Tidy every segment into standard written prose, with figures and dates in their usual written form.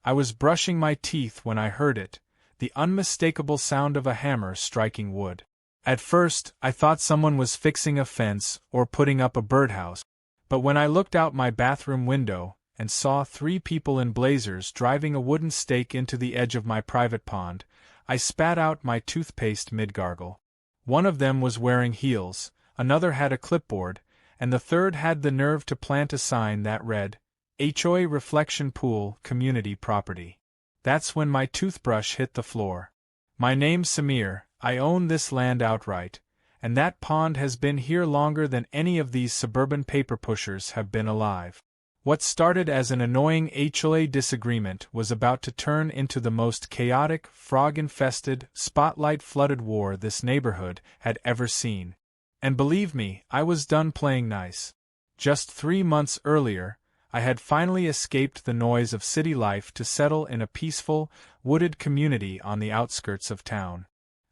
I was brushing my teeth when I heard it, the unmistakable sound of a hammer striking wood. At first, I thought someone was fixing a fence or putting up a birdhouse, but when I looked out my bathroom window and saw 3 people in blazers driving a wooden stake into the edge of my private pond, I spat out my toothpaste mid-gargle. One of them was wearing heels, another had a clipboard, and the third had the nerve to plant a sign that read, HOA Reflection Pool Community Property. That's when my toothbrush hit the floor. My name's Samir, I own this land outright, and that pond has been here longer than any of these suburban paper pushers have been alive. What started as an annoying HOA disagreement was about to turn into the most chaotic, frog-infested, spotlight-flooded war this neighborhood had ever seen. And believe me, I was done playing nice. Just 3 months earlier, I had finally escaped the noise of city life to settle in a peaceful, wooded community on the outskirts of town.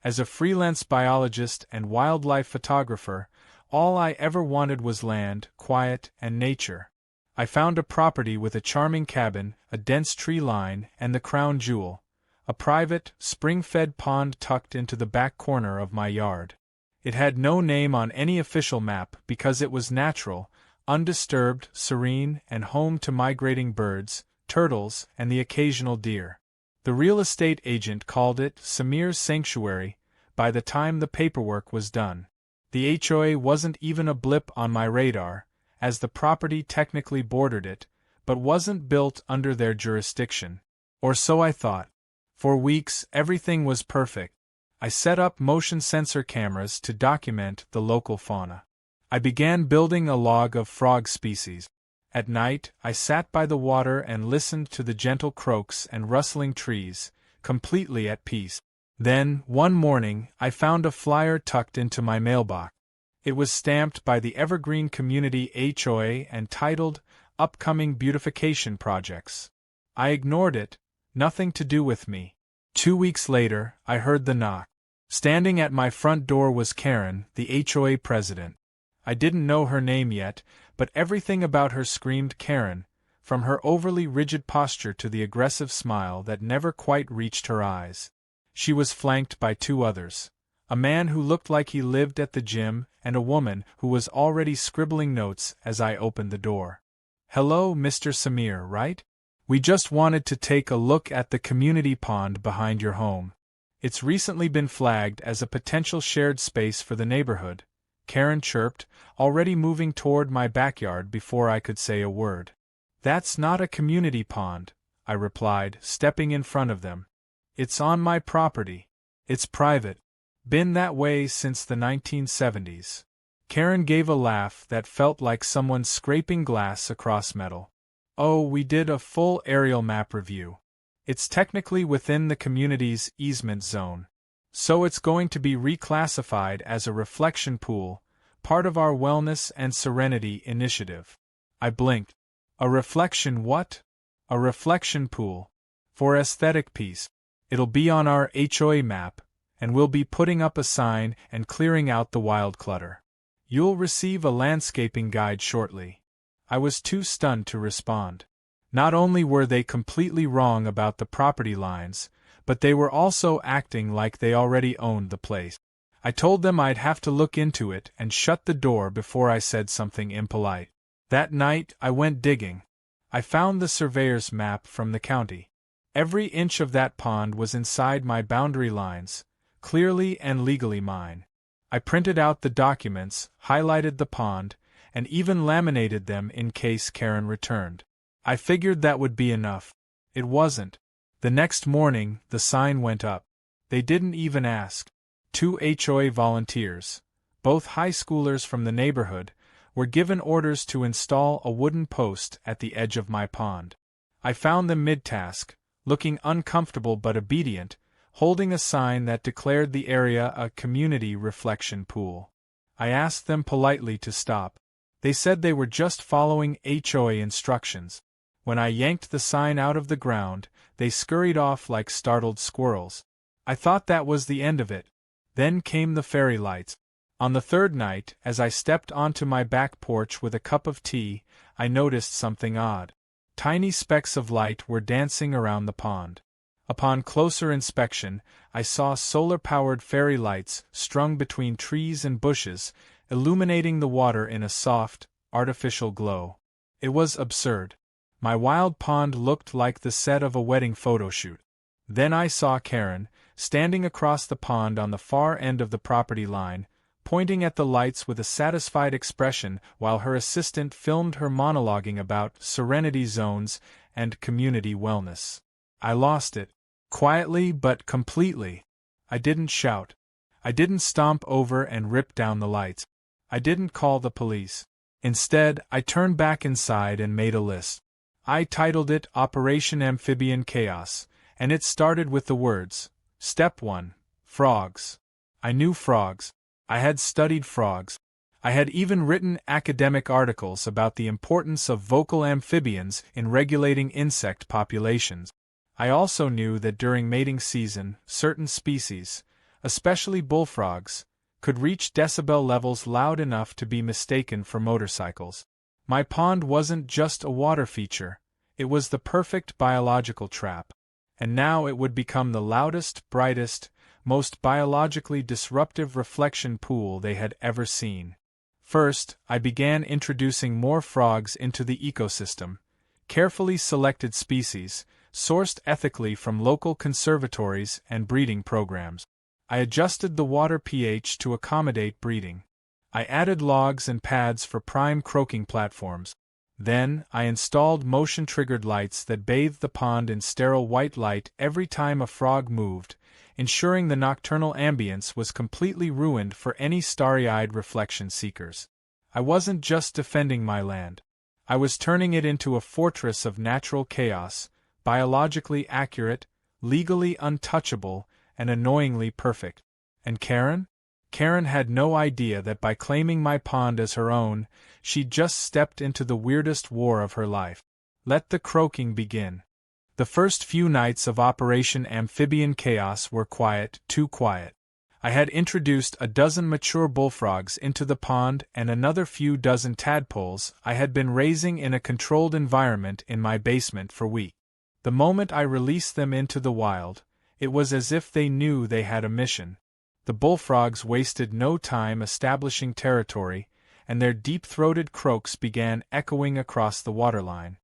As a freelance biologist and wildlife photographer, all I ever wanted was land, quiet, and nature. I found a property with a charming cabin, a dense tree line, and the crown jewel, a private, spring-fed pond tucked into the back corner of my yard. It had no name on any official map because it was natural, undisturbed, serene, and home to migrating birds, turtles, and the occasional deer. The real estate agent called it Samir's Sanctuary by the time the paperwork was done. The HOA wasn't even a blip on my radar, as the property technically bordered it, but wasn't built under their jurisdiction. Or so I thought. For weeks, everything was perfect. I set up motion sensor cameras to document the local fauna. I began building a log of frog species. At night, I sat by the water and listened to the gentle croaks and rustling trees, completely at peace. Then, one morning, I found a flyer tucked into my mailbox. It was stamped by the Evergreen Community HOA and titled, Upcoming Beautification Projects. I ignored it, nothing to do with me. 2 weeks later, I heard the knock. Standing at my front door was Karen, the HOA president. I didn't know her name yet, but everything about her screamed Karen, from her overly rigid posture to the aggressive smile that never quite reached her eyes. She was flanked by 2 others. A man who looked like he lived at the gym, and a woman who was already scribbling notes as I opened the door. Hello, Mr. Samir, right? We just wanted to take a look at the community pond behind your home. It's recently been flagged as a potential shared space for the neighborhood, Karen chirped, already moving toward my backyard before I could say a word. That's not a community pond, I replied, stepping in front of them. It's on my property. It's private. Been that way since the 1970s. Karen gave a laugh that felt like someone scraping glass across metal. Oh, we did a full aerial map review. It's technically within the community's easement zone. So it's going to be reclassified as a reflection pool, part of our Wellness and Serenity initiative. I blinked. A reflection what? A reflection pool. For aesthetic piece. It'll be on our HOA map, and we'll be putting up a sign and clearing out the wild clutter. You'll receive a landscaping guide shortly. I was too stunned to respond. Not only were they completely wrong about the property lines, but they were also acting like they already owned the place. I told them I'd have to look into it and shut the door before I said something impolite. That night, I went digging. I found the surveyor's map from the county. Every inch of that pond was inside my boundary lines, clearly and legally mine. I printed out the documents, highlighted the pond, and even laminated them in case Karen returned. I figured that would be enough. It wasn't. The next morning, the sign went up. They didn't even ask. 2 HOA volunteers, both high schoolers from the neighborhood, were given orders to install a wooden post at the edge of my pond. I found them mid-task, looking uncomfortable but obedient, holding a sign that declared the area a community reflection pool. I asked them politely to stop. They said they were just following HOA instructions. When I yanked the sign out of the ground, they scurried off like startled squirrels. I thought that was the end of it. Then came the fairy lights. On the 3rd night, as I stepped onto my back porch with a cup of tea, I noticed something odd. Tiny specks of light were dancing around the pond. Upon closer inspection, I saw solar-powered fairy lights strung between trees and bushes, illuminating the water in a soft, artificial glow. It was absurd. My wild pond looked like the set of a wedding photoshoot. Then I saw Karen, standing across the pond on the far end of the property line, pointing at the lights with a satisfied expression while her assistant filmed her monologuing about serenity zones and community wellness. I lost it. Quietly but completely. I didn't shout. I didn't stomp over and rip down the lights. I didn't call the police. Instead, I turned back inside and made a list. I titled it Operation Amphibian Chaos, and it started with the words, Step 1, Frogs. I knew frogs. I had studied frogs. I had even written academic articles about the importance of vocal amphibians in regulating insect populations. I also knew that during mating season, certain species, especially bullfrogs, could reach decibel levels loud enough to be mistaken for motorcycles. My pond wasn't just a water feature, it was the perfect biological trap. And now it would become the loudest, brightest, most biologically disruptive reflection pool they had ever seen. First, I began introducing more frogs into the ecosystem, carefully selected species, sourced ethically from local conservatories and breeding programs. I adjusted the water pH to accommodate breeding. I added logs and pads for prime croaking platforms. Then, I installed motion-triggered lights that bathed the pond in sterile white light every time a frog moved, ensuring the nocturnal ambience was completely ruined for any starry-eyed reflection seekers. I wasn't just defending my land. I was turning it into a fortress of natural chaos, biologically accurate, legally untouchable, and annoyingly perfect. And Karen? Karen had no idea that by claiming my pond as her own, she'd just stepped into the weirdest war of her life. Let the croaking begin. The first few nights of Operation Amphibian Chaos were quiet, too quiet. I had introduced a dozen mature bullfrogs into the pond and another few dozen tadpoles I had been raising in a controlled environment in my basement for weeks. The moment I released them into the wild, it was as if they knew they had a mission. The bullfrogs wasted no time establishing territory, and their deep-throated croaks began echoing across the waterline.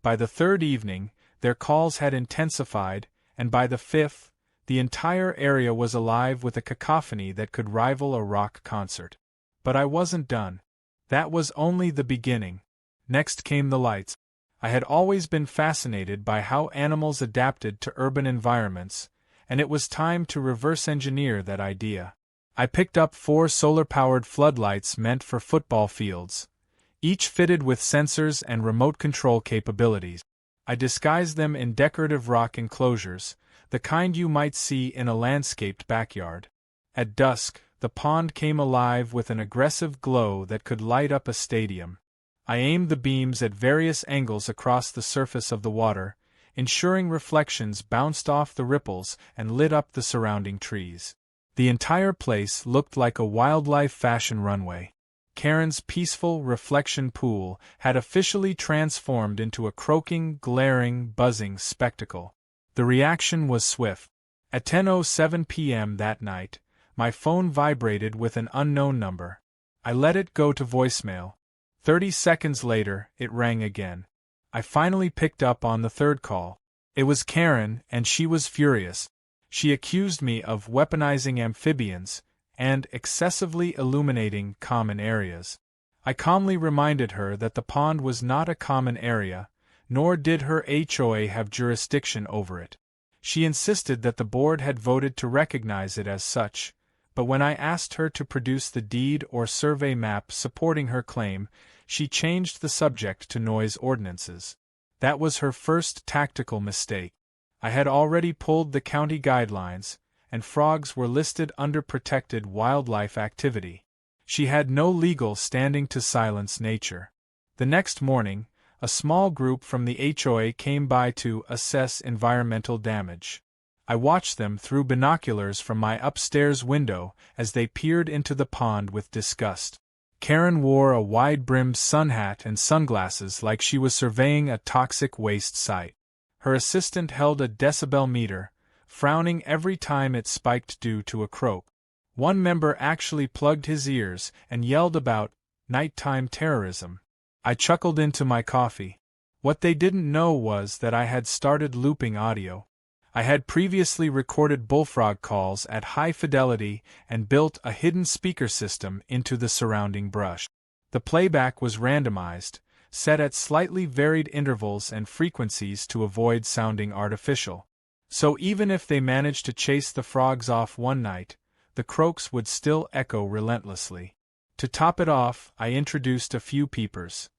By the third evening, their calls had intensified, and by the fifth, the entire area was alive with a cacophony that could rival a rock concert. But I wasn't done. That was only the beginning. Next came the lights. I had always been fascinated by how animals adapted to urban environments, and it was time to reverse-engineer that idea. I picked up 4 solar-powered floodlights meant for football fields, each fitted with sensors and remote control capabilities. I disguised them in decorative rock enclosures, the kind you might see in a landscaped backyard. At dusk, the pond came alive with an aggressive glow that could light up a stadium. I aimed the beams at various angles across the surface of the water, ensuring reflections bounced off the ripples and lit up the surrounding trees. The entire place looked like a wildlife fashion runway. Karen's peaceful reflection pool had officially transformed into a croaking, glaring, buzzing spectacle. The reaction was swift. At 10:07 p.m. that night, my phone vibrated with an unknown number. I let it go to voicemail. 30 seconds later, it rang again. I finally picked up on the third call. It was Karen, and she was furious. She accused me of weaponizing amphibians and excessively illuminating common areas. I calmly reminded her that the pond was not a common area, nor did her HOA have jurisdiction over it. She insisted that the board had voted to recognize it as such, but when I asked her to produce the deed or survey map supporting her claim, she changed the subject to noise ordinances. That was her first tactical mistake. I had already pulled the county guidelines, and frogs were listed under protected wildlife activity. She had no legal standing to silence nature. The next morning, a small group from the HOA came by to assess environmental damage. I watched them through binoculars from my upstairs window as they peered into the pond with disgust. Karen wore a wide-brimmed sun hat and sunglasses like she was surveying a toxic waste site. Her assistant held a decibel meter, frowning every time it spiked due to a croak. One member actually plugged his ears and yelled about nighttime terrorism. I chuckled into my coffee. What they didn't know was that I had started looping audio. I had previously recorded bullfrog calls at high fidelity and built a hidden speaker system into the surrounding brush. The playback was randomized, set at slightly varied intervals and frequencies to avoid sounding artificial. So even if they managed to chase the frogs off one night, the croaks would still echo relentlessly. To top it off, I introduced a few peepers.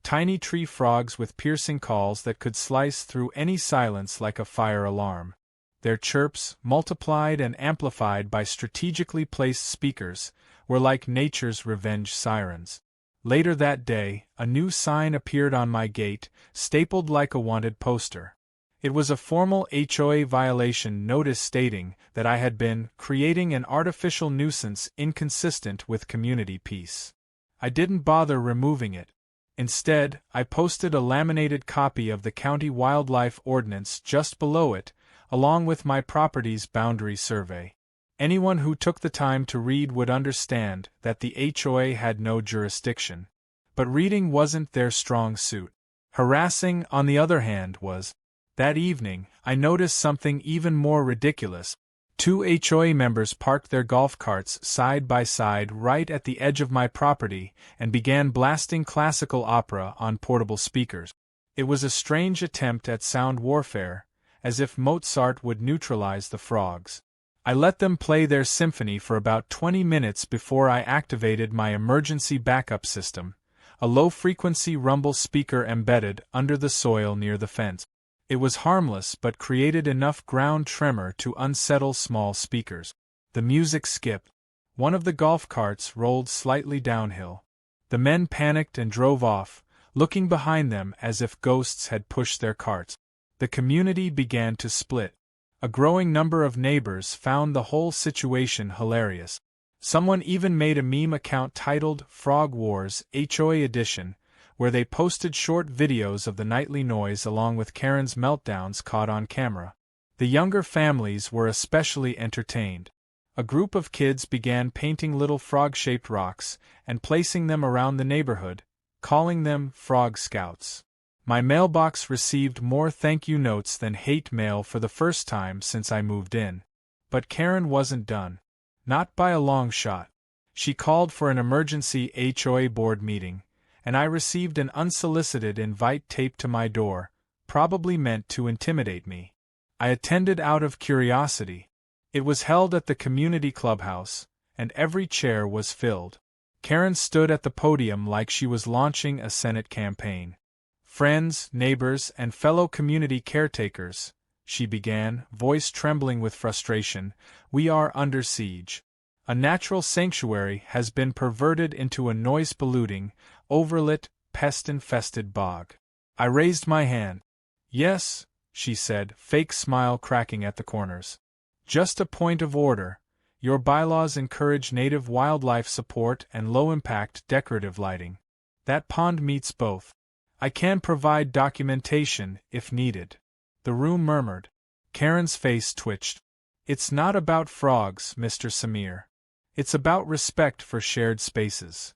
Tiny tree frogs with piercing calls that could slice through any silence like a fire alarm. Their chirps, multiplied and amplified by strategically placed speakers, were like nature's revenge sirens. Later that day, a new sign appeared on my gate, stapled like a wanted poster. It was a formal HOA violation notice stating that I had been creating an artificial nuisance inconsistent with community peace. I didn't bother removing it. Instead, I posted a laminated copy of the county wildlife ordinance just below it, along with my property's boundary survey. Anyone who took the time to read would understand that the HOA had no jurisdiction. But reading wasn't their strong suit. Harassing, on the other hand, was. That evening, I noticed something even more ridiculous. 2 HOA members parked their golf carts side by side right at the edge of my property and began blasting classical opera on portable speakers. It was a strange attempt at sound warfare, as if Mozart would neutralize the frogs. I let them play their symphony for about 20 minutes before I activated my emergency backup system, a low-frequency rumble speaker embedded under the soil near the fence. It was harmless but created enough ground tremor to unsettle small speakers. The music skipped. One of the golf carts rolled slightly downhill. The men panicked and drove off, looking behind them as if ghosts had pushed their carts. The community began to split. A growing number of neighbors found the whole situation hilarious. Someone even made a meme account titled Frog Wars HOA Edition, where they posted short videos of the nightly noise along with Karen's meltdowns caught on camera. The younger families were especially entertained. A group of kids began painting little frog-shaped rocks and placing them around the neighborhood, calling them Frog Scouts. My mailbox received more thank you notes than hate mail for the first time since I moved in. But Karen wasn't done. Not by a long shot. She called for an emergency HOA board meeting, and I received an unsolicited invite taped to my door, probably meant to intimidate me. I attended out of curiosity. It was held at the community clubhouse, and every chair was filled. Karen stood at the podium like she was launching a Senate campaign. Friends, neighbors, and fellow community caretakers, she began, voice trembling with frustration, we are under siege. A natural sanctuary has been perverted into a noise-polluting, overlit, pest-infested bog. I raised my hand. Yes, she said, fake smile cracking at the corners. Just a point of order. Your bylaws encourage native wildlife support and low-impact decorative lighting. That pond meets both. I can provide documentation if needed. The room murmured. Karen's face twitched. It's not about frogs, Mr. Samir. It's about respect for shared spaces.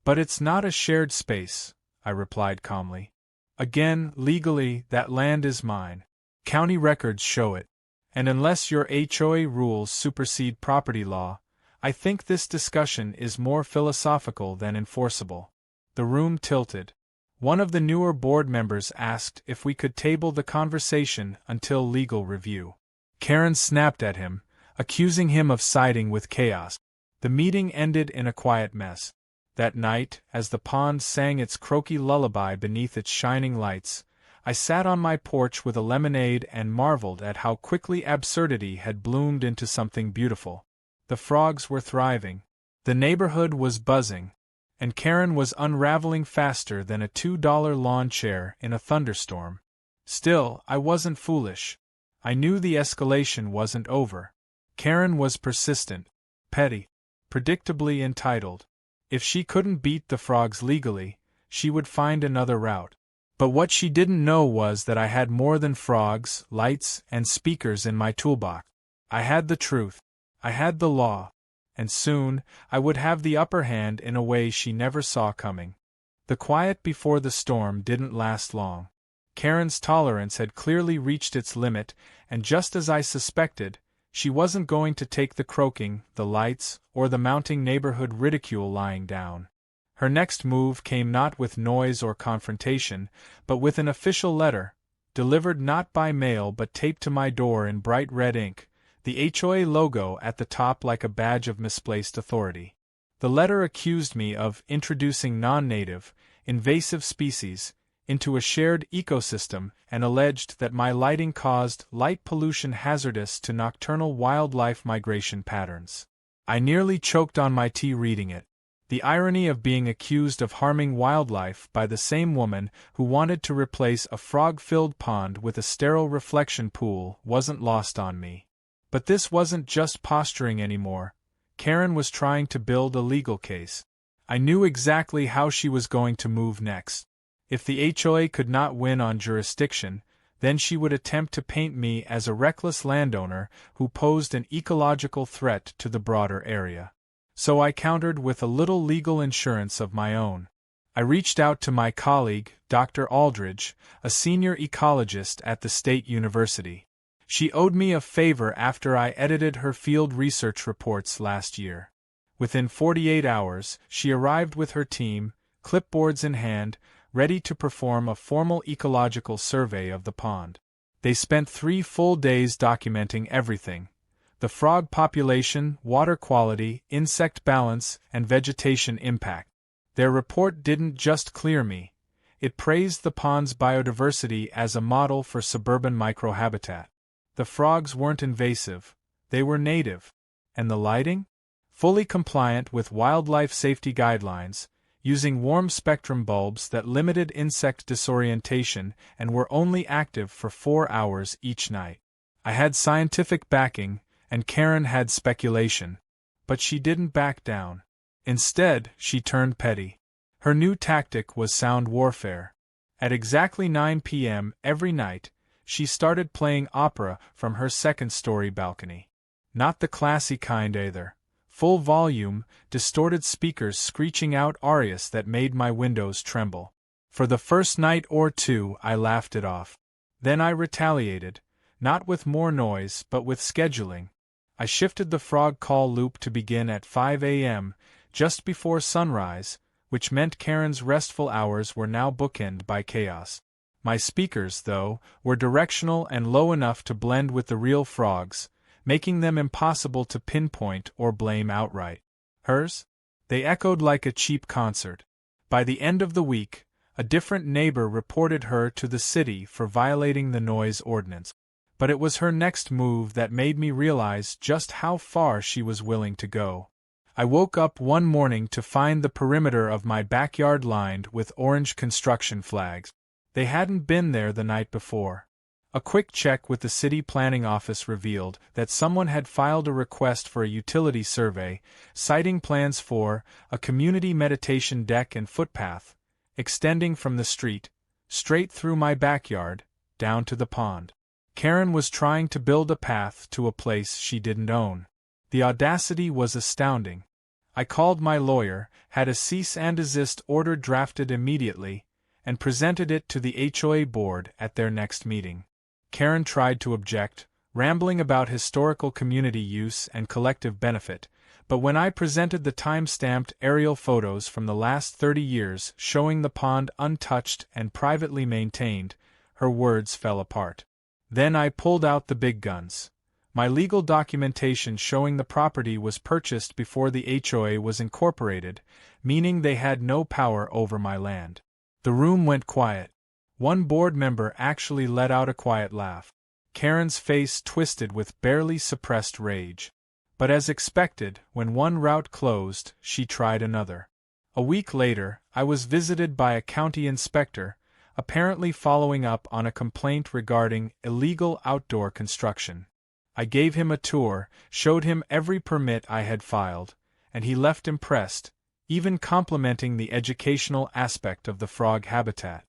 But it's not a shared space, I replied calmly. Again, legally, that land is mine. County records show it. And unless your HOA rules supersede property law, I think this discussion is more philosophical than enforceable. The room tilted. One of the newer board members asked if we could table the conversation until legal review. Karen snapped at him, accusing him of siding with chaos. The meeting ended in a quiet mess. That night, as the pond sang its croaky lullaby beneath its shining lights, I sat on my porch with a lemonade and marveled at how quickly absurdity had bloomed into something beautiful. The frogs were thriving. The neighborhood was buzzing. And Karen was unraveling faster than a $2 lawn chair in a thunderstorm. Still, I wasn't foolish. I knew the escalation wasn't over. Karen was persistent, petty, predictably entitled. If she couldn't beat the frogs legally, she would find another route. But what she didn't know was that I had more than frogs, lights, and speakers in my toolbox. I had the truth. I had the law. And soon, I would have the upper hand in a way she never saw coming. The quiet before the storm didn't last long. Karen's tolerance had clearly reached its limit, and just as I suspected, she wasn't going to take the croaking, the lights, or the mounting neighborhood ridicule lying down. Her next move came not with noise or confrontation, but with an official letter, delivered not by mail but taped to my door in bright red ink, the HOA logo at the top like a badge of misplaced authority. The letter accused me of introducing non-native, invasive species into a shared ecosystem and alleged that my lighting caused light pollution hazardous to nocturnal wildlife migration patterns. I nearly choked on my tea reading it. The irony of being accused of harming wildlife by the same woman who wanted to replace a frog-filled pond with a sterile reflection pool wasn't lost on me. But this wasn't just posturing anymore. Karen was trying to build a legal case. I knew exactly how she was going to move next. If the HOA could not win on jurisdiction, then she would attempt to paint me as a reckless landowner who posed an ecological threat to the broader area. So I countered with a little legal insurance of my own. I reached out to my colleague, Dr. Aldridge, a senior ecologist at the State University. She owed me a favor after I edited her field research reports last year. Within 48 hours, she arrived with her team, clipboards in hand, ready to perform a formal ecological survey of the pond. They spent 3 full days documenting everything: the frog population, water quality, insect balance, and vegetation impact. Their report didn't just clear me. It praised the pond's biodiversity as a model for suburban microhabitat. The frogs weren't invasive, they were native. And the lighting? Fully compliant with wildlife safety guidelines, using warm spectrum bulbs that limited insect disorientation and were only active for 4 hours each night. I had scientific backing, and Karen had speculation. But she didn't back down. Instead, she turned petty. Her new tactic was sound warfare. At exactly 9 p.m. every night, she started playing opera from her second-story balcony. Not the classy kind either. Full volume, distorted speakers screeching out arias that made my windows tremble. For the first night or two I laughed it off. Then I retaliated, not with more noise but with scheduling. I shifted the frog call loop to begin at 5 a.m., just before sunrise, which meant Karen's restful hours were now bookended by chaos. My speakers, though, were directional and low enough to blend with the real frogs, making them impossible to pinpoint or blame outright. Hers? They echoed like a cheap concert. By the end of the week, a different neighbor reported her to the city for violating the noise ordinance. But it was her next move that made me realize just how far she was willing to go. I woke up one morning to find the perimeter of my backyard lined with orange construction flags. They hadn't been there the night before. A quick check with the city planning office revealed that someone had filed a request for a utility survey, citing plans for a community meditation deck and footpath, extending from the street, straight through my backyard, down to the pond. Karen was trying to build a path to a place she didn't own. The audacity was astounding. I called my lawyer, had a cease and desist order drafted immediately, and presented it to the HOA board at their next meeting. Karen tried to object, rambling about historical community use and collective benefit, but when I presented the time-stamped aerial photos from the last 30 years showing the pond untouched and privately maintained, her words fell apart. Then I pulled out the big guns. My legal documentation showing the property was purchased before the HOA was incorporated, meaning they had no power over my land. The room went quiet. One board member actually let out a quiet laugh. Karen's face twisted with barely suppressed rage. But as expected, when one route closed, she tried another. A week later, I was visited by a county inspector, apparently following up on a complaint regarding illegal outdoor construction. I gave him a tour, showed him every permit I had filed, and he left impressed, even complimenting the educational aspect of the frog habitat.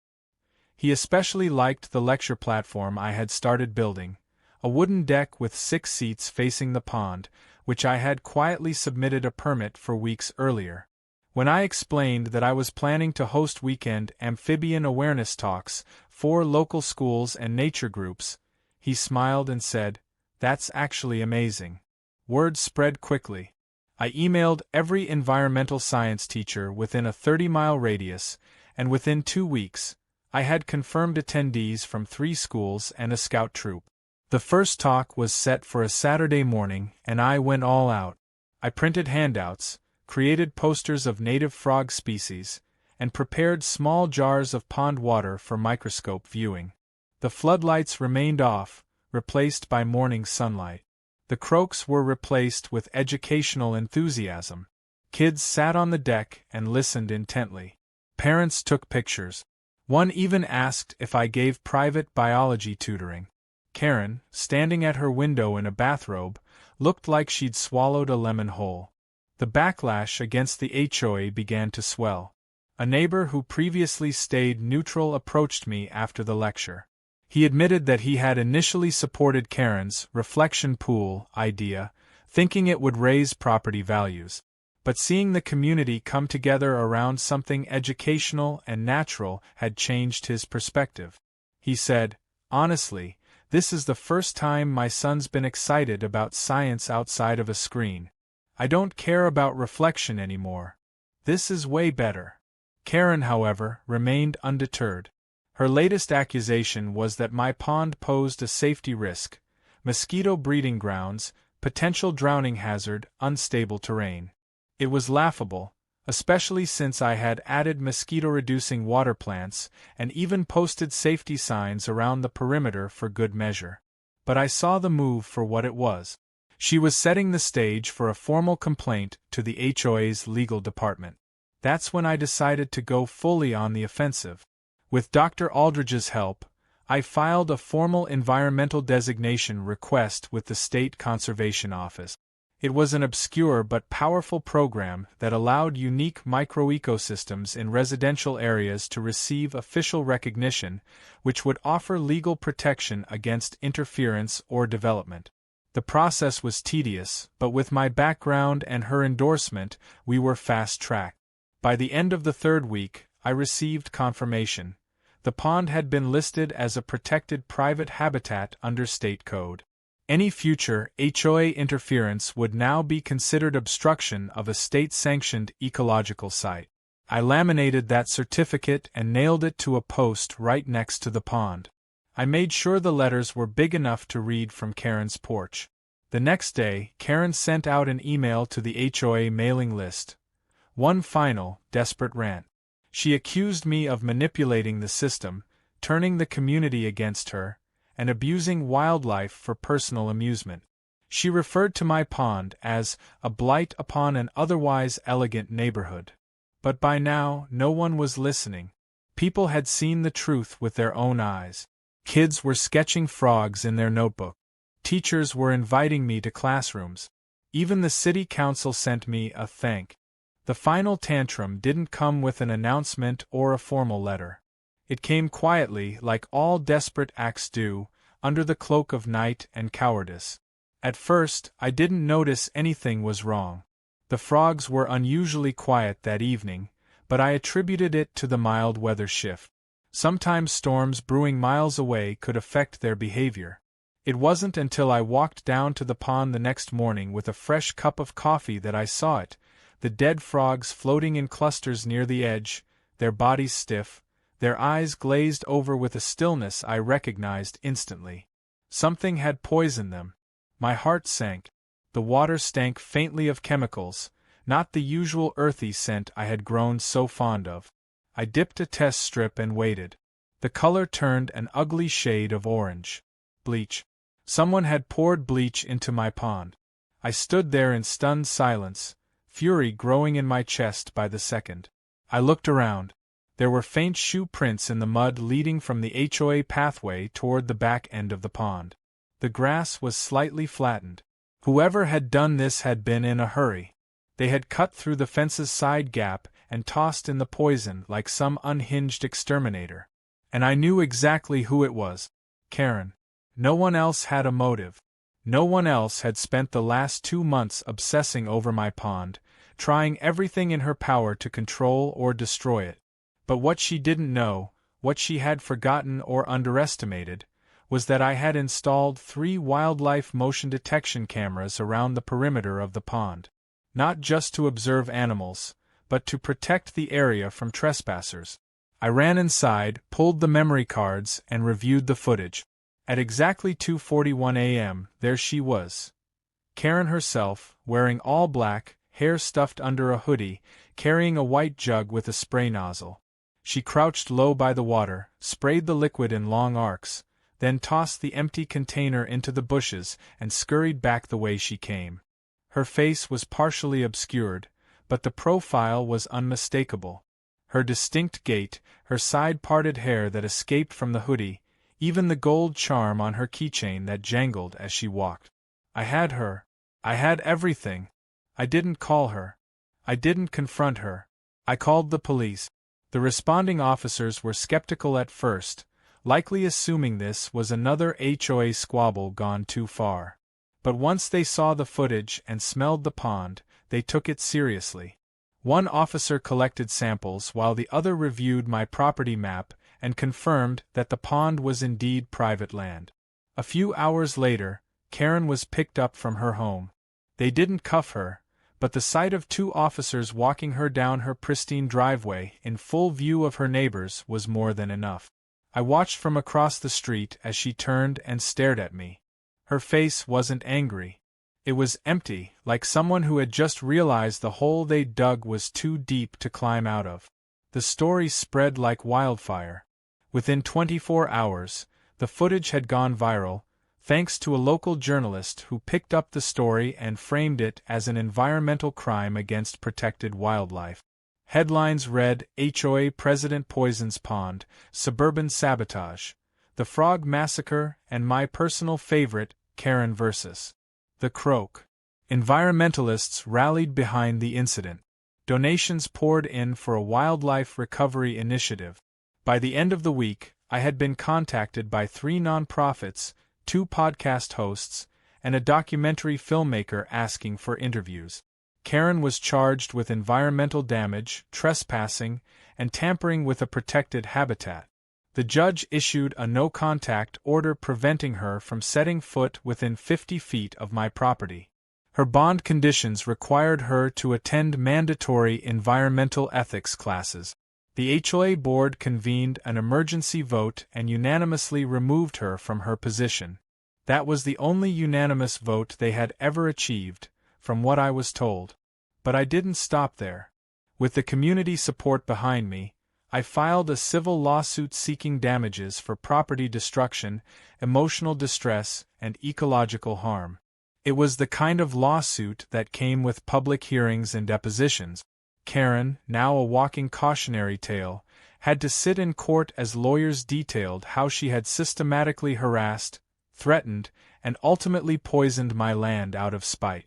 He especially liked the lecture platform I had started building, a wooden deck with 6 seats facing the pond, which I had quietly submitted a permit for weeks earlier. When I explained that I was planning to host weekend amphibian awareness talks for local schools and nature groups, he smiled and said, "That's actually amazing." Word spread quickly. I emailed every environmental science teacher within a 30-mile radius, and within 2 weeks, I had confirmed attendees from 3 schools and a scout troop. The first talk was set for a Saturday morning, and I went all out. I printed handouts, created posters of native frog species, and prepared small jars of pond water for microscope viewing. The floodlights remained off, replaced by morning sunlight. The croaks were replaced with educational enthusiasm. Kids sat on the deck and listened intently. Parents took pictures. One even asked if I gave private biology tutoring. Karen, standing at her window in a bathrobe, looked like she'd swallowed a lemon whole. The backlash against the HOA began to swell. A neighbor who previously stayed neutral approached me after the lecture. He admitted that he had initially supported Karen's reflection pool idea, thinking it would raise property values. But seeing the community come together around something educational and natural had changed his perspective. He said, "Honestly, this is the first time my son's been excited about science outside of a screen. I don't care about reflection anymore. This is way better." Karen, however, remained undeterred. Her latest accusation was that my pond posed a safety risk: mosquito breeding grounds, potential drowning hazard, unstable terrain. It was laughable, especially since I had added mosquito-reducing water plants and even posted safety signs around the perimeter for good measure. But I saw the move for what it was. She was setting the stage for a formal complaint to the HOA's legal department. That's when I decided to go fully on the offensive. With Dr. Aldridge's help, I filed a formal environmental designation request with the State Conservation Office. It was an obscure but powerful program that allowed unique microecosystems in residential areas to receive official recognition, which would offer legal protection against interference or development. The process was tedious, but with my background and her endorsement, we were fast-tracked. By the end of the 3rd week, I received confirmation. The pond had been listed as a protected private habitat under state code. Any future HOA interference would now be considered obstruction of a state-sanctioned ecological site. I laminated that certificate and nailed it to a post right next to the pond. I made sure the letters were big enough to read from Karen's porch. The next day, Karen sent out an email to the HOA mailing list. One final, desperate rant. She accused me of manipulating the system, turning the community against her, and abusing wildlife for personal amusement. She referred to my pond as a blight upon an otherwise elegant neighborhood. But by now, no one was listening. People had seen the truth with their own eyes. Kids were sketching frogs in their notebook. Teachers were inviting me to classrooms. Even the city council sent me a thank. The final tantrum didn't come with an announcement or a formal letter. It came quietly, like all desperate acts do, under the cloak of night and cowardice. At first, I didn't notice anything was wrong. The frogs were unusually quiet that evening, but I attributed it to the mild weather shift. Sometimes storms brewing miles away could affect their behavior. It wasn't until I walked down to the pond the next morning with a fresh cup of coffee that I saw it, the dead frogs floating in clusters near the edge, their bodies stiff, their eyes glazed over with a stillness I recognized instantly. Something had poisoned them. My heart sank. The water stank faintly of chemicals, not the usual earthy scent I had grown so fond of. I dipped a test strip and waited. The color turned an ugly shade of orange. Bleach. Someone had poured bleach into my pond. I stood there in stunned silence, fury growing in my chest by the second. I looked around. There were faint shoe prints in the mud leading from the HOA pathway toward the back end of the pond. The grass was slightly flattened. Whoever had done this had been in a hurry. They had cut through the fence's side gap and tossed in the poison like some unhinged exterminator. And I knew exactly who it was. Karen. No one else had a motive. No one else had spent the last 2 months obsessing over my pond, trying everything in her power to control or destroy it. But what she didn't know, what she had forgotten or underestimated, was that I had installed 3 wildlife motion detection cameras around the perimeter of the pond. Not just to observe animals, but to protect the area from trespassers. I ran inside, pulled the memory cards, and reviewed the footage. At exactly 2:41 a.m., there she was. Karen herself, wearing all black, hair stuffed under a hoodie, carrying a white jug with a spray nozzle. She crouched low by the water, sprayed the liquid in long arcs, then tossed the empty container into the bushes and scurried back the way she came. Her face was partially obscured, but the profile was unmistakable. Her distinct gait, her side-parted hair that escaped from the hoodie, even the gold charm on her keychain that jangled as she walked. I had her. I had everything. I didn't call her. I didn't confront her. I called the police. The responding officers were skeptical at first, likely assuming this was another HOA squabble gone too far. But once they saw the footage and smelled the pond, they took it seriously. One officer collected samples while the other reviewed my property map and confirmed that the pond was indeed private land. A few hours later, Karen was picked up from her home. They didn't cuff her, but the sight of 2 officers walking her down her pristine driveway in full view of her neighbors was more than enough. I watched from across the street as she turned and stared at me. Her face wasn't angry. It was empty, like someone who had just realized the hole they dug was too deep to climb out of. The story spread like wildfire. Within 24 hours, the footage had gone viral, thanks to a local journalist who picked up the story and framed it as an environmental crime against protected wildlife. Headlines read, HOA President Poisons Pond, Suburban Sabotage, The Frog Massacre, and my personal favorite, Karen vs. the Croak. Environmentalists rallied behind the incident. Donations poured in for a wildlife recovery initiative. By the end of the week, I had been contacted by 3 nonprofits, 2 podcast hosts, and a documentary filmmaker asking for interviews. Karen was charged with environmental damage, trespassing, and tampering with a protected habitat. The judge issued a no-contact order preventing her from setting foot within 50 feet of my property. Her bond conditions required her to attend mandatory environmental ethics classes. The HOA board convened an emergency vote and unanimously removed her from her position. That was the only unanimous vote they had ever achieved, from what I was told. But I didn't stop there. With the community support behind me, I filed a civil lawsuit seeking damages for property destruction, emotional distress, and ecological harm. It was the kind of lawsuit that came with public hearings and depositions. Karen, now a walking cautionary tale, had to sit in court as lawyers detailed how she had systematically harassed, threatened, and ultimately poisoned my land out of spite.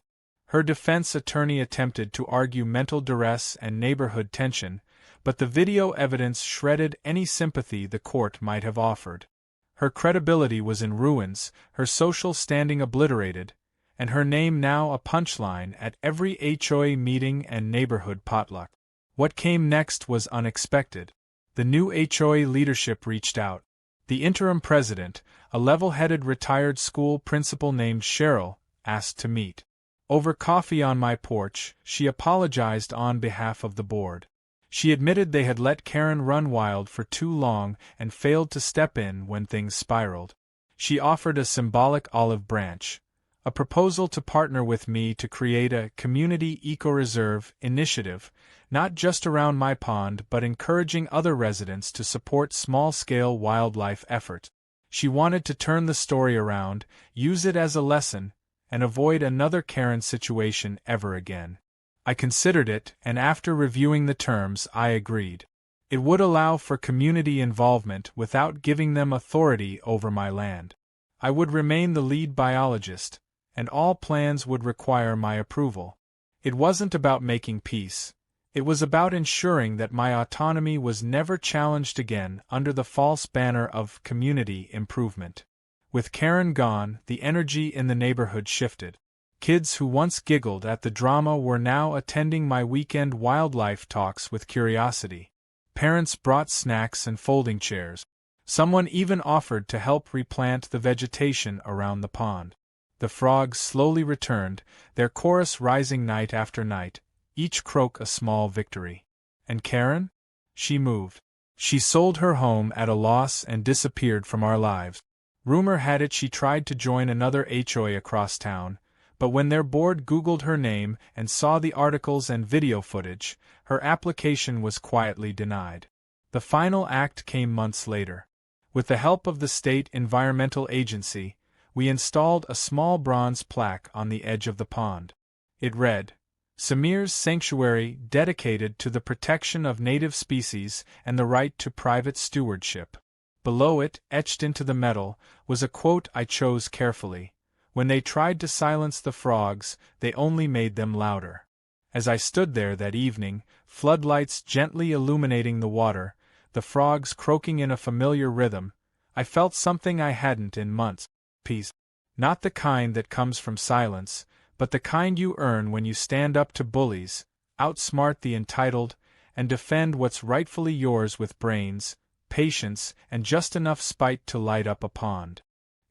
Her defense attorney attempted to argue mental duress and neighborhood tension, but the video evidence shredded any sympathy the court might have offered. Her credibility was in ruins, her social standing obliterated, and her name now a punchline at every HOA meeting and neighborhood potluck. What came next was unexpected. The new HOA leadership reached out. The interim president, a level-headed retired school principal named Cheryl, asked to meet. Over coffee on my porch, she apologized on behalf of the board. She admitted they had let Karen run wild for too long and failed to step in when things spiraled. She offered a symbolic olive branch, a proposal to partner with me to create a community eco-reserve initiative, not just around my pond but encouraging other residents to support small-scale wildlife efforts. She wanted to turn the story around, use it as a lesson, and avoid another Karen situation ever again. I considered it, and after reviewing the terms, I agreed. It would allow for community involvement without giving them authority over my land. I would remain the lead biologist, and all plans would require my approval. It wasn't about making peace. It was about ensuring that my autonomy was never challenged again under the false banner of community improvement. With Karen gone, the energy in the neighborhood shifted. Kids who once giggled at the drama were now attending my weekend wildlife talks with curiosity. Parents brought snacks and folding chairs. Someone even offered to help replant the vegetation around the pond. The frogs slowly returned, their chorus rising night after night, each croak a small victory. And Karen? She moved. She sold her home at a loss and disappeared from our lives. Rumor had it she tried to join another HOA across town, but when their board Googled her name and saw the articles and video footage, her application was quietly denied. The final act came months later. With the help of the state environmental agency, we installed a small bronze plaque on the edge of the pond. It read, "Samir's Sanctuary, dedicated to the protection of native species and the right to private stewardship." Below it, etched into the metal, was a quote I chose carefully. "When they tried to silence the frogs, they only made them louder." As I stood there that evening, floodlights gently illuminating the water, the frogs croaking in a familiar rhythm, I felt something I hadn't in months. Peace. Not the kind that comes from silence, but the kind you earn when you stand up to bullies, outsmart the entitled, and defend what's rightfully yours with brains, patience, and just enough spite to light up a pond.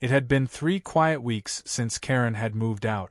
It had been 3 quiet weeks since Karen had moved out.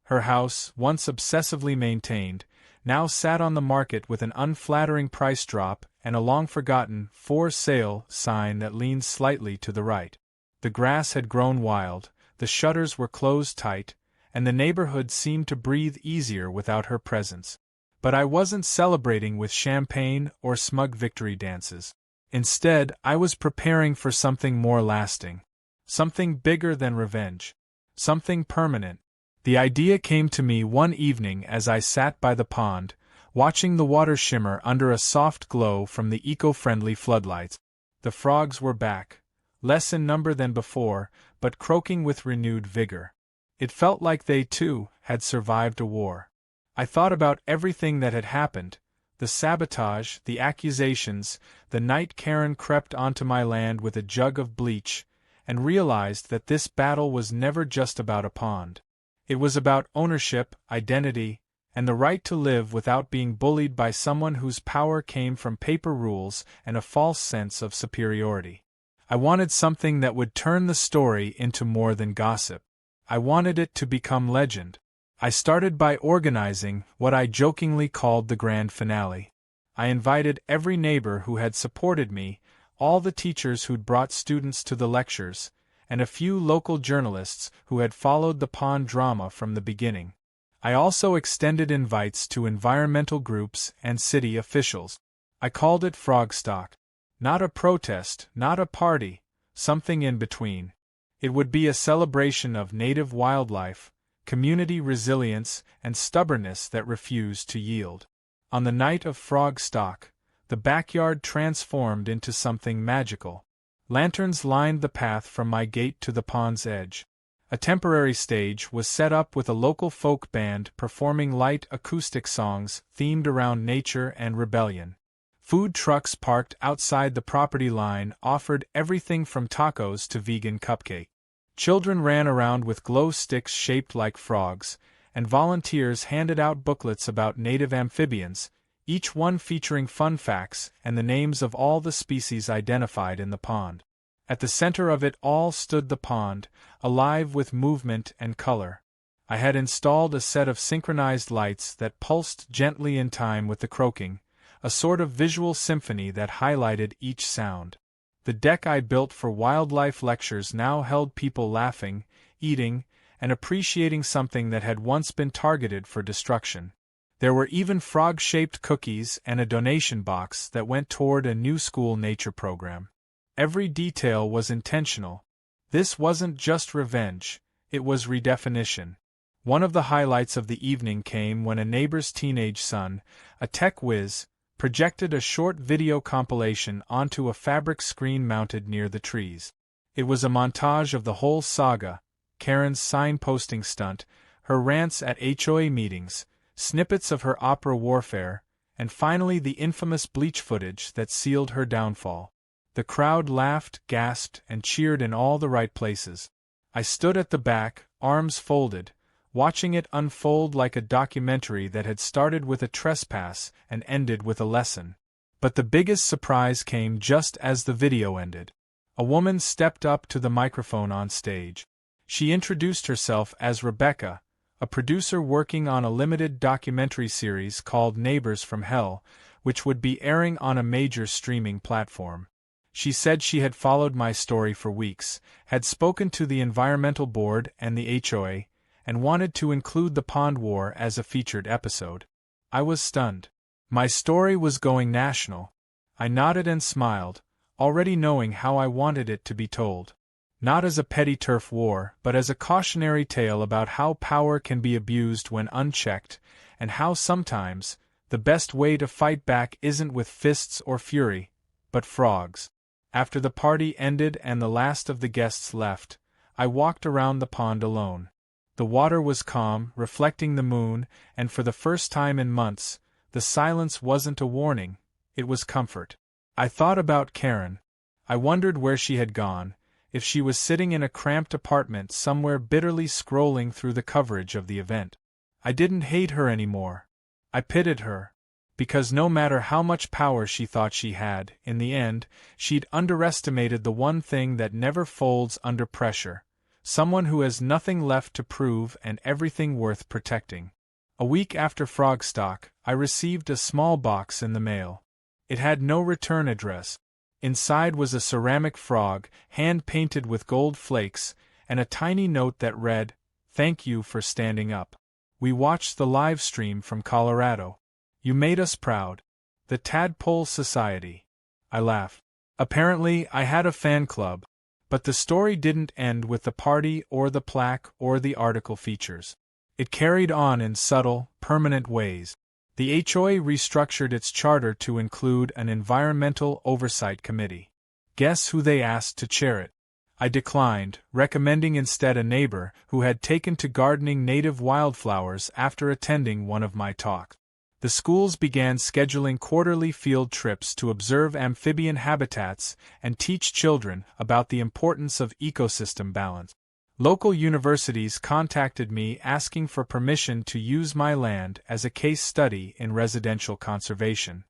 Her house, once obsessively maintained, now sat on the market with an unflattering price drop and a long-forgotten "for sale" sign that leaned slightly to the right. The grass had grown wild, the shutters were closed tight, and the neighborhood seemed to breathe easier without her presence. But I wasn't celebrating with champagne or smug victory dances. Instead, I was preparing for something more lasting. Something bigger than revenge. Something permanent. The idea came to me one evening as I sat by the pond, watching the water shimmer under a soft glow from the eco-friendly floodlights. The frogs were back, less in number than before, but croaking with renewed vigor. It felt like they, too, had survived a war. I thought about everything that had happened, the sabotage, the accusations, the night Karen crept onto my land with a jug of bleach, and realized that this battle was never just about a pond. It was about ownership, identity, and the right to live without being bullied by someone whose power came from paper rules and a false sense of superiority. I wanted something that would turn the story into more than gossip. I wanted it to become legend. I started by organizing what I jokingly called the grand finale. I invited every neighbor who had supported me, all the teachers who'd brought students to the lectures, and a few local journalists who had followed the pond drama from the beginning. I also extended invites to environmental groups and city officials. I called it Frogstock. Not a protest, not a party, something in between. It would be a celebration of native wildlife, community resilience, and stubbornness that refused to yield. On the night of Frogstock, the backyard transformed into something magical. Lanterns lined the path from my gate to the pond's edge. A temporary stage was set up with a local folk band performing light acoustic songs themed around nature and rebellion. Food trucks parked outside the property line offered everything from tacos to vegan cupcake. Children ran around with glow sticks shaped like frogs, and volunteers handed out booklets about native amphibians, each one featuring fun facts and the names of all the species identified in the pond. At the center of it all stood the pond, alive with movement and color. I had installed a set of synchronized lights that pulsed gently in time with the croaking, a sort of visual symphony that highlighted each sound. The deck I built for wildlife lectures now held people laughing, eating, and appreciating something that had once been targeted for destruction. There were even frog-shaped cookies and a donation box that went toward a new school nature program. Every detail was intentional. This wasn't just revenge, it was redefinition. One of the highlights of the evening came when a neighbor's teenage son, a tech whiz, projected a short video compilation onto a fabric screen mounted near the trees. It was a montage of the whole saga, Karen's signposting stunt, her rants at HOA meetings, snippets of her opera warfare, and finally the infamous bleach footage that sealed her downfall. The crowd laughed, gasped, and cheered in all the right places. I stood at the back, arms folded, watching it unfold like a documentary that had started with a trespass and ended with a lesson. But the biggest surprise came just as the video ended. A woman stepped up to the microphone on stage. She introduced herself as Rebecca, a producer working on a limited documentary series called Neighbors from Hell, which would be airing on a major streaming platform. She said she had followed my story for weeks, had spoken to the Environmental Board and the HOA, and wanted to include the pond war as a featured episode. I was stunned. My story was going national. I nodded and smiled, already knowing how I wanted it to be told. Not as a petty turf war, but as a cautionary tale about how power can be abused when unchecked, and how sometimes, the best way to fight back isn't with fists or fury, but frogs. After the party ended and the last of the guests left, I walked around the pond alone. The water was calm, reflecting the moon, and for the first time in months, the silence wasn't a warning, it was comfort. I thought about Karen. I wondered where she had gone, if she was sitting in a cramped apartment somewhere bitterly scrolling through the coverage of the event. I didn't hate her anymore. I pitied her. Because no matter how much power she thought she had, in the end, she'd underestimated the one thing that never folds under pressure. Someone who has nothing left to prove and everything worth protecting. A week after Frogstock, I received a small box in the mail. It had no return address. Inside was a ceramic frog, hand-painted with gold flakes, and a tiny note that read, "Thank you for standing up. We watched the live stream from Colorado. You made us proud. The Tadpole Society." I laughed. Apparently, I had a fan club. But the story didn't end with the party or the plaque or the article features. It carried on in subtle, permanent ways. The HOA restructured its charter to include an environmental oversight committee. Guess who they asked to chair it? I declined, recommending instead a neighbor who had taken to gardening native wildflowers after attending one of my talks. The schools began scheduling quarterly field trips to observe amphibian habitats and teach children about the importance of ecosystem balance. Local universities contacted me asking for permission to use my land as a case study in residential conservation.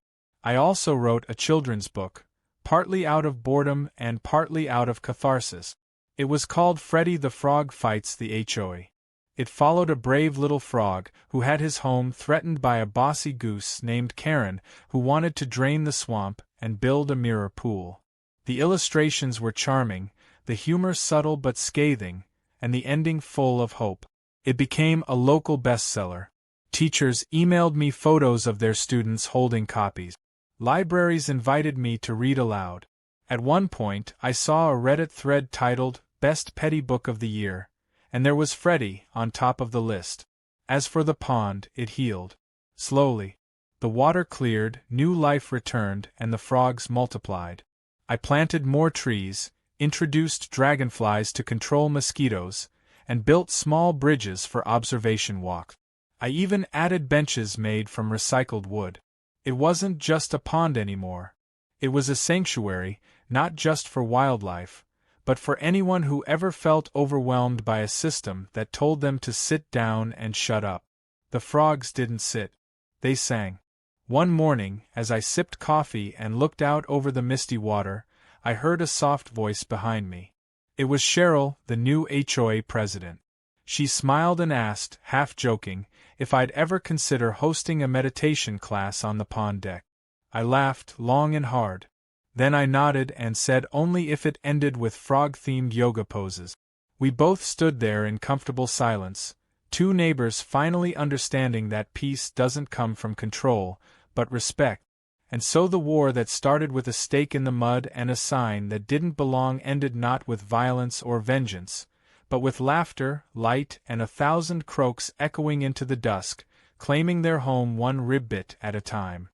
I also wrote a children's book, partly out of boredom and partly out of catharsis. It was called Freddy the Frog Fights the HOA. It followed a brave little frog who had his home threatened by a bossy goose named Karen who wanted to drain the swamp and build a mirror pool. The illustrations were charming, the humor subtle but scathing, and the ending full of hope. It became a local bestseller. Teachers emailed me photos of their students holding copies. Libraries invited me to read aloud. At one point, I saw a Reddit thread titled, "Best Petty Book of the Year," and there was Freddy on top of the list. As for the pond, it healed. Slowly. The water cleared, new life returned, and the frogs multiplied. I planted more trees, introduced dragonflies to control mosquitoes, and built small bridges for observation walks. I even added benches made from recycled wood. It wasn't just a pond anymore. It was a sanctuary, not just for wildlife, but for anyone who ever felt overwhelmed by a system that told them to sit down and shut up. The frogs didn't sit. They sang. One morning, as I sipped coffee and looked out over the misty water, I heard a soft voice behind me. It was Cheryl, the new HOA president. She smiled and asked, half joking, if I'd ever consider hosting a meditation class on the pond deck. I laughed long and hard. Then I nodded and said only if it ended with frog-themed yoga poses. We both stood there in comfortable silence, two neighbors finally understanding that peace doesn't come from control, but respect. And so the war that started with a stake in the mud and a sign that didn't belong ended not with violence or vengeance, but with laughter, light, and 1,000 croaks echoing into the dusk, claiming their home one ribbit at a time.